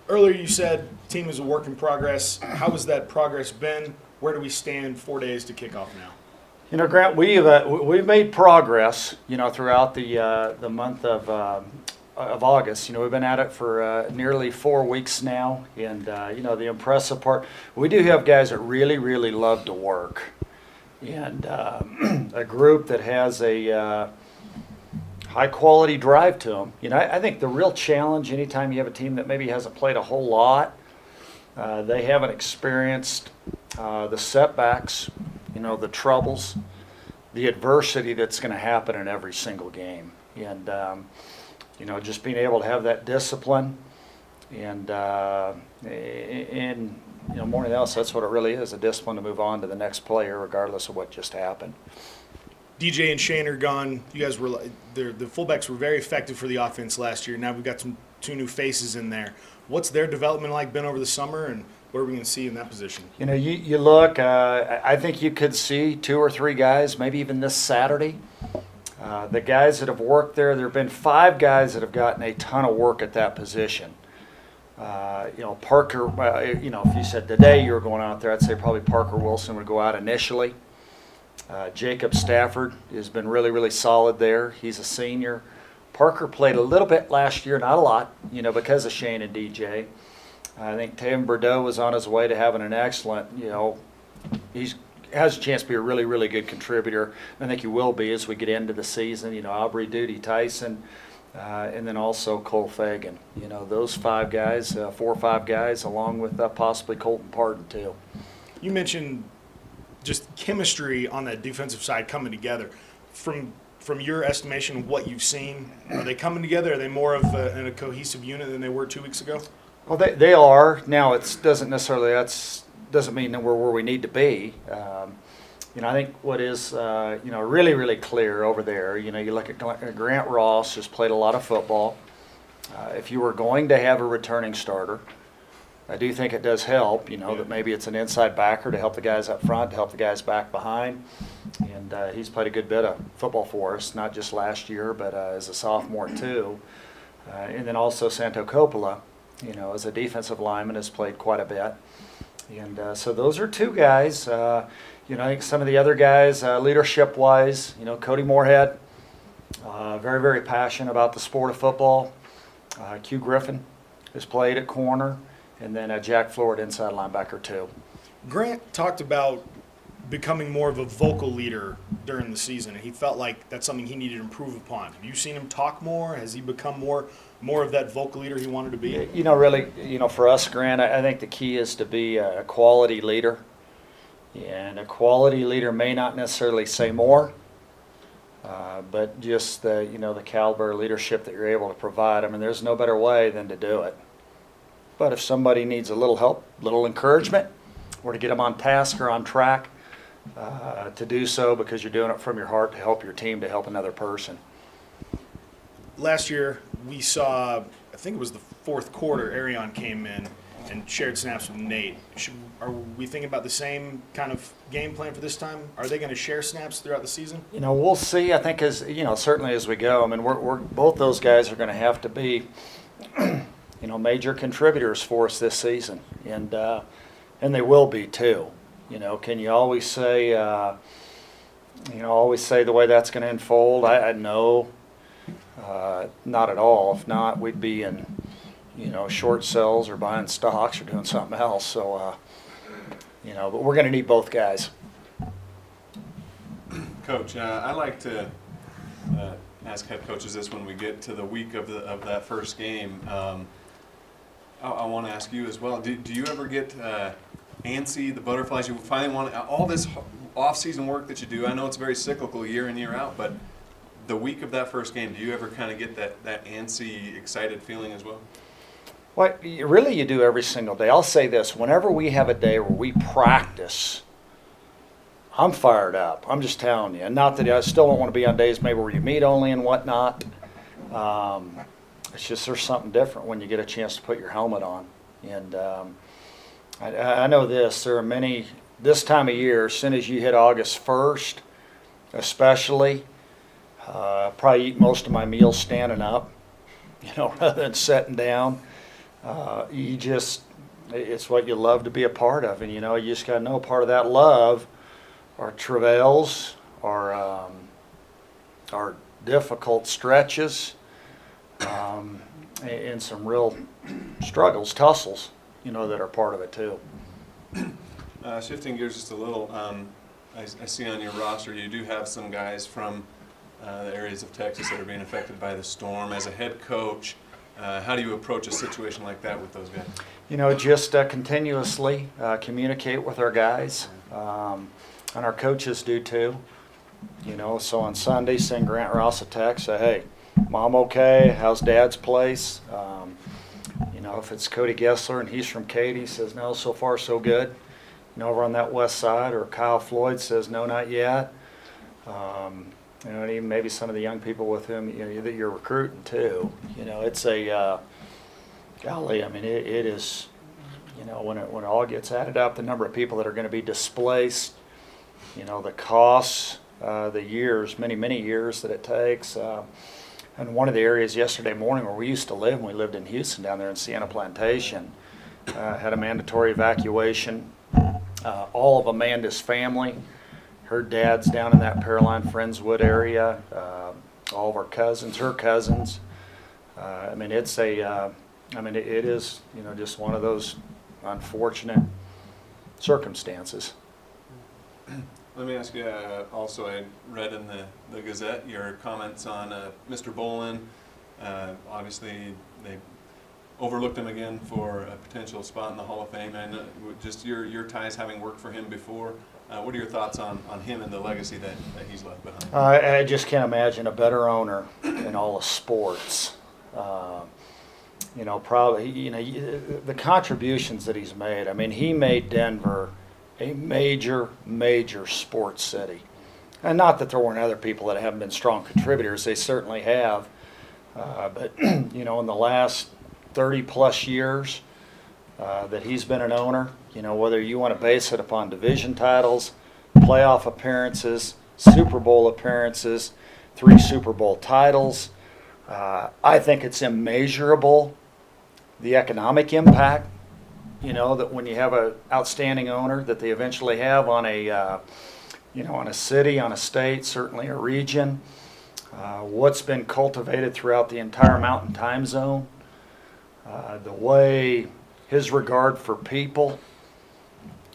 Earlier you said team is a work in progress. How has that progress been? Where do we stand 4 days to kick off now? Grant, we've made progress, throughout the month of August. We've been at it for nearly 4 weeks now, and the impressive part, we do have guys that really, really love to work, and a group that has a high quality drive to them. I think the real challenge anytime you have a team that maybe hasn't played a whole lot, they haven't experienced the setbacks, the troubles, the adversity that's going to happen in every single game. And, just being able to have that discipline and more than else, that's what it really is, a discipline to move on to the next player regardless of what just happened. DJ and Shane are gone. You guys were the fullbacks were very effective for the offense last year. Now we've got two new faces in there. What's their development like been over the summer, and what are we going to see in that position? You look. I think you could see 2 or 3 guys, maybe even this Saturday. The guys that have worked there have been 5 guys that have gotten a ton of work at that position. Parker. If you said today you were going out there, I'd say probably Parker Wilson would go out initially. Jacob Stafford has been really, really solid there. He's a senior. Parker played a little bit last year, not a lot, because of Shane and DJ. I think Taven Bordeaux was on his way to having an excellent, he has a chance to be a really, really good contributor. I think he will be as we get into the season. Aubrey Duty Tyson, and then also Cole Fagan. Those 5 guys, 4 or 5 guys, along with possibly Colton Parton too. You mentioned just chemistry on that defensive side coming together. From your estimation, what you've seen, are they coming together? Are they more of a cohesive unit than they were 2 weeks ago? Well, they are. Now, doesn't mean that we're where we need to be. I think what is, really, really clear over there, you look at Grant Ross has played a lot of football. If you were going to have a returning starter, I do think it does help, that maybe it's an inside backer to help the guys up front, to help the guys back behind. And he's played a good bit of football for us, not just last year, but as a sophomore too. And then also Santo Coppola, as a defensive lineman, has played quite a bit. And so those are 2 guys. I think some of the other guys, leadership-wise, Cody Moorhead, very, very passionate about the sport of football. Q Griffin has played at corner. And then Jack Floyd, inside linebacker, too. Grant talked about becoming more of a vocal leader during the season, and he felt like that's something he needed to improve upon. Have you seen him talk more? Has he become more of that vocal leader he wanted to be? Really, for us, Grant, I think the key is to be a quality leader. And a quality leader may not necessarily say more, but just the caliber of leadership that you're able to provide. I mean, there's no better way than to do it. But if somebody needs a little help, little encouragement, or to get them on task or on track, to do so because you're doing it from your heart to help your team, to help another person. Last year, we saw, I think it was the 4th quarter, Arion came in and shared snaps with Nate. Are we thinking about the same kind of game plan for this time? Are they going to share snaps throughout the season? We'll see. I think certainly as we go. I mean, we're both those guys are going to have to be major contributors for us this season, and they will be too. Can you always say, the way that's going to unfold? I know, not at all. If not, we'd be in, short sells or buying stocks or doing something else. So, but we're going to need both guys. Coach, I like to ask head coaches this when we get to the week of that first game. I want to ask you as well. Do you ever get antsy, the butterflies? You finally want all this off-season work that you do. I know it's very cyclical year in, year out, but the week of that first game, do you ever kind of get that antsy, excited feeling as well? Well, really you do every single day. I'll say this. Whenever we have a day where we practice, I'm fired up. I'm just telling you. And not that I still don't want to be on days maybe where you meet only and whatnot. It's just there's something different when you get a chance to put your helmet on. And I know this. There are many, this time of year, as soon as you hit August 1st, especially, probably eat most of my meals standing up, rather than sitting down. it's what you love to be a part of. And, you just got to know part of that love are travails, are difficult stretches, and some real struggles, tussles, that are part of it too. Shifting gears just a little, I see on your roster you do have some guys from the areas of Texas that are being affected by the storm. As a head coach, how do you approach a situation like that with those guys? Just continuously communicate with our guys, and our coaches do too. So on Sunday, send Grant Ross a text, say, hey, Mom okay? How's Dad's place? If it's Cody Gessler and he's from Katy, says, no, so far so good. Over on that west side, or Kyle Floyd says, no, not yet. And even maybe some of the young people with whom that you're recruiting too. It's a golly. I mean, it is. When it all gets added up, the number of people that are going to be displaced, the costs, the years, many years that it takes. And one of the areas yesterday morning where we used to live, when we lived in Houston down there in Sienna Plantation, had a mandatory evacuation. All of Amanda's family, her dad's down in that Paroline Friendswood area, all of our cousins, her cousins. It is, just one of those unfortunate circumstances. Let me ask you, also I read in the Gazette your comments on Mr. Bolin. Obviously, they overlooked him again for a potential spot in the Hall of Fame, and just your ties having worked for him before. What are your thoughts on him and the legacy that he's left behind? I just can't imagine a better owner in all of sports. Probably, the contributions that he's made. I mean, he made Denver a major sports city. And not that there weren't other people that haven't been strong contributors. They certainly have. But, in the last 30-plus years that he's been an owner, whether you want to base it upon division titles, playoff appearances, Super Bowl appearances, 3 Super Bowl titles, I think it's immeasurable, the economic impact, that when you have an outstanding owner that they eventually have on a, on a city, on a state, certainly a region, what's been cultivated throughout the entire Mountain Time Zone, the way his regard for people,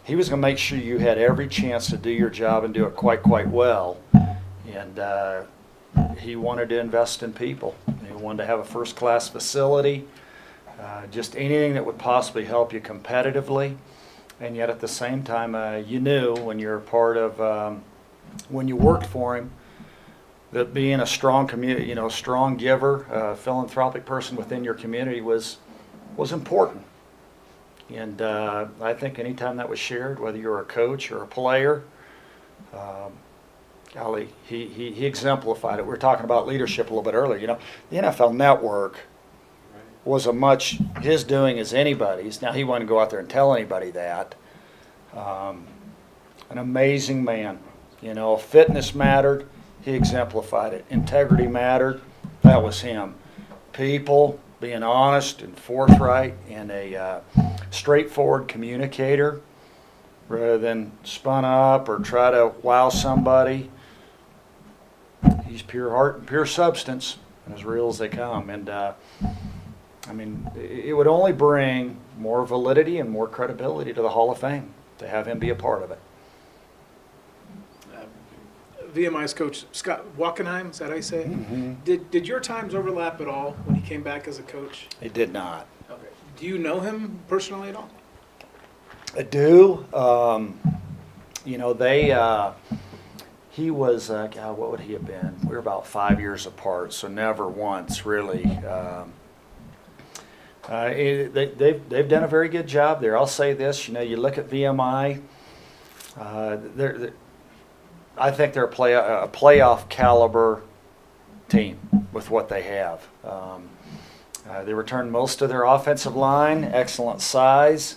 he was going to make sure you had every chance to do your job and do it quite well. And he wanted to invest in people. He wanted to have a first-class facility, just anything that would possibly help you competitively. And yet at the same time, you knew when you're a part of, when you worked for him, that being a strong community, strong giver, philanthropic person within your community was important. And I think anytime that was shared, whether you're a coach or a player, golly, he exemplified it. We were talking about leadership a little bit earlier. The NFL Network was his doing as anybody's. Now, he wouldn't go out there and tell anybody that. An amazing man. Fitness mattered. He exemplified it. Integrity mattered. That was him. People, being honest and forthright and a straightforward communicator rather than spun up or try to wow somebody. He's pure heart and pure substance, and as real as they come. And it would only bring more validity and more credibility to the Hall of Fame to have him be a part of it. VMI's coach, Scott Wackenheim, is that how you say it? Mm-hmm. Did your times overlap at all when he came back as a coach? It did not. Okay. Do you know him personally at all? I do. He was, God, what would he have been? We were about 5 years apart, so never once really. They've done a very good job there. I'll say this, you look at VMI, I think they're a playoff caliber team with what they have. They returned most of their offensive line, excellent size,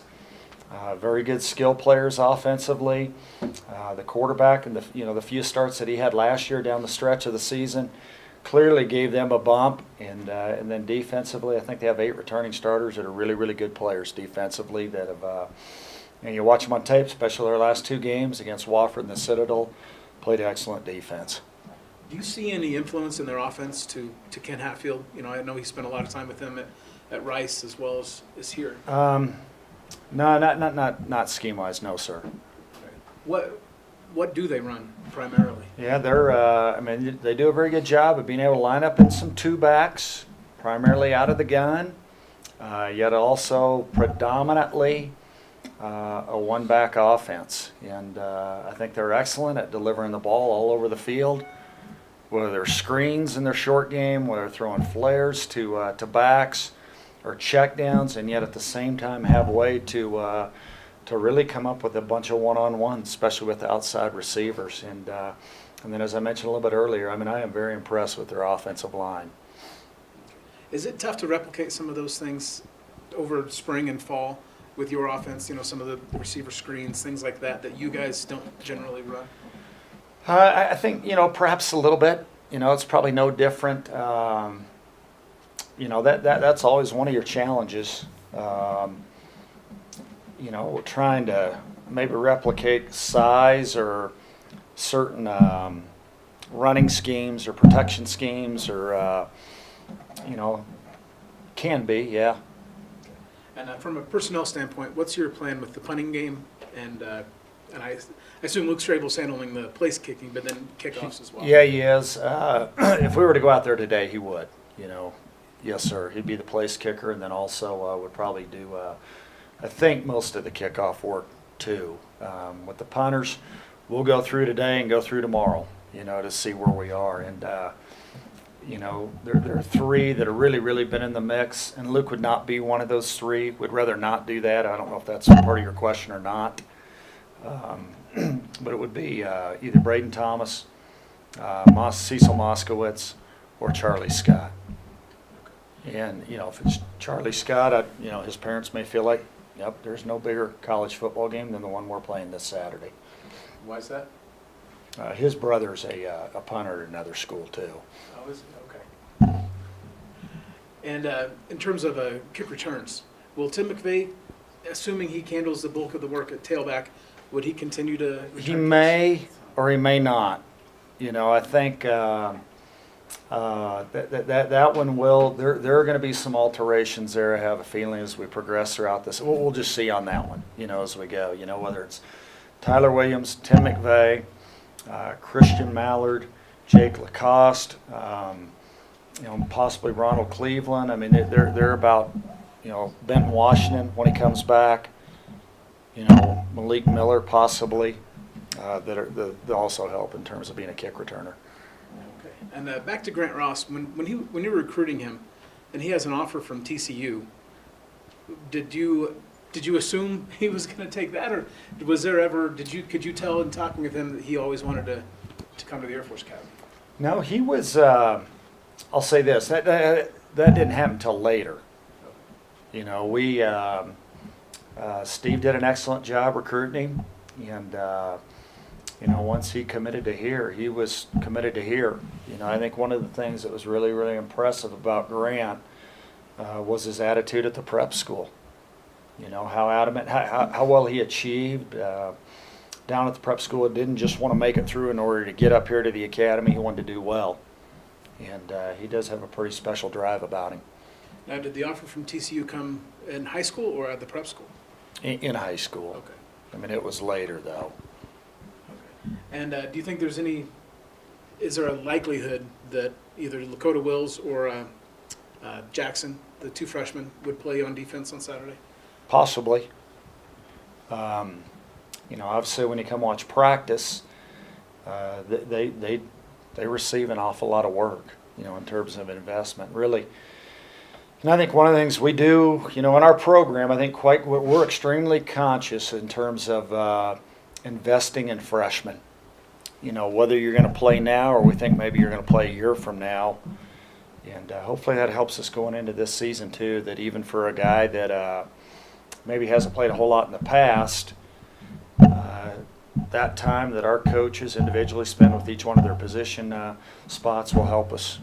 very good skill players offensively. The quarterback and the few starts that he had last year down the stretch of the season, clearly gave them a bump. And then defensively, I think they have 8 returning starters that are really, really good players defensively that have, and you watch them on tape, especially their last 2 games against Wofford and the Citadel, played excellent defense. Do you see any influence in their offense to Ken Hatfield? I know he spent a lot of time with them at Rice as well as here. No, not scheme-wise, no, sir. What do they run primarily? Yeah, they do a very good job of being able to line up in some 2-backs, primarily out of the gun, yet also predominantly a 1-back offense. And I think they're excellent at delivering the ball all over the field, whether they're screens in their short game, whether they're throwing flares to backs or checkdowns, and yet at the same time have a way to really come up with a bunch of one-on-ones, especially with the outside receivers. And then, as I mentioned a little bit earlier, I am very impressed with their offensive line. Is it tough to replicate some of those things over spring and fall with your offense? Some of the receiver screens, things like that you guys don't generally run? I think, perhaps a little bit. It's probably no different. That's always one of your challenges. Trying to maybe replicate size or certain running schemes or protection schemes or, can be, yeah. And from a personnel standpoint, what's your plan with the punting game? And I assume Luke Strabel's handling the place kicking, but then kickoffs as well. Yeah, he is. If we were to go out there today, he would. Yes, sir. He'd be the place kicker, and then also would probably do, I think, most of the kickoff work too. With the punters, we'll go through today and go through tomorrow, to see where we are. And there are 3 that have really, really been in the mix, and Luke would not be one of those 3. We'd rather not do that. I don't know if that's part of your question or not. But it would be either Braden Thomas, Cecil Moskowitz, or Charlie Scott. And, if it's Charlie Scott, his parents may feel like, yep, there's no bigger college football game than the one we're playing this Saturday. Why is that? His brother's a punter at another school, too. Oh, is it? Okay. And in terms of kick returns, will Tim McVeigh, assuming he handles the bulk of the work at tailback, would he continue to return He kicks? may or he may not. I think that one will. There are going to be some alterations there. I have a feeling as we progress throughout this. We'll just see on that one. As we go. Whether it's Tyler Williams, Tim McVeigh, Christian Mallard, Jake Lacoste, possibly Ronald Cleveland. They're about Benton Washington when he comes back. Malik Miller possibly that also help in terms of being a kick returner. Okay. And back to Grant Ross, when you were recruiting him, and he has an offer from TCU, did you assume he was going to take that, or could you tell in talking with him that he always wanted to come to the Air Force Academy? No, he was. I'll say this: that didn't happen until later. We Steve did an excellent job recruiting him, and once he committed to here, he was committed to here. I think one of the things that was really, really impressive about Grant was his attitude at the prep school. How adamant, how well he achieved down at the prep school. It didn't just want to make it through in order to get up here to the academy. He wanted to do well, and he does have a pretty special drive about him. Now, did the offer from TCU come in high school or at the prep school? In high school. Okay. It was later though. Okay. And do you think is there a likelihood that either Lakota Wills or Jackson, the 2 freshmen, would play on defense on Saturday? Possibly. Obviously when you come watch practice, they receive an awful lot of work, in terms of investment, really. And I think one of the things we do, in our program, I think we're extremely conscious in terms of investing in freshmen. Whether you're going to play now or we think maybe you're going to play a year from now. And hopefully that helps us going into this season too, that even for a guy that maybe hasn't played a whole lot in the past, that time that our coaches individually spend with each one of their position spots will help us,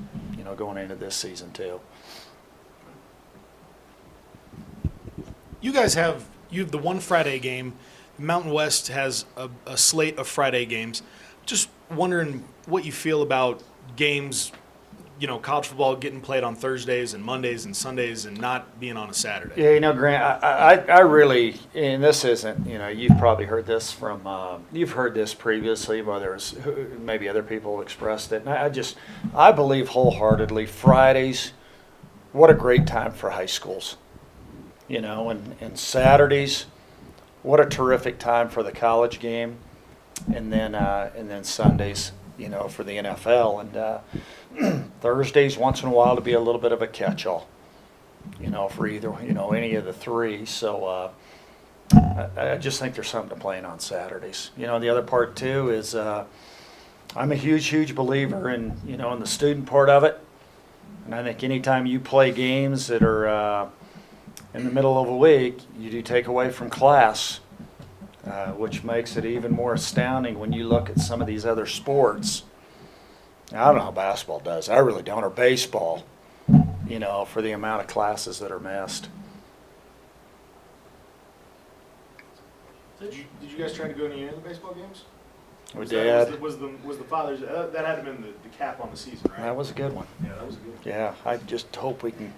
going into this season too. You guys have the one Friday game. Mountain West has a slate of Friday games. Just wondering what you feel about games, college football getting played on Thursdays and Mondays and Sundays and not being on a Saturday. Yeah, Grant, I really, and this isn't, you've probably heard this you've heard this previously, whether it's maybe other people expressed it. And I believe wholeheartedly Fridays, what a great time for high schools, and Saturdays, what a terrific time for the college game, and then Sundays, for the NFL, and Thursdays once in a while to be a little bit of a catch-all, for either, any of the three. So I just think there's something to playing on Saturdays. The other part too is I'm a huge believer in, in the student part of it. And I think anytime you play games that are in the middle of a week, you do take away from class, which makes it even more astounding when you look at some of these other sports. Now, I don't know how basketball does. I really don't, or baseball, for the amount of classes that are missed. Did you guys try to go to any of the baseball games? We did. Was the Father's that had been the cap on the season, right? That was a good one. Yeah, that was a good one. Yeah, I just hope we can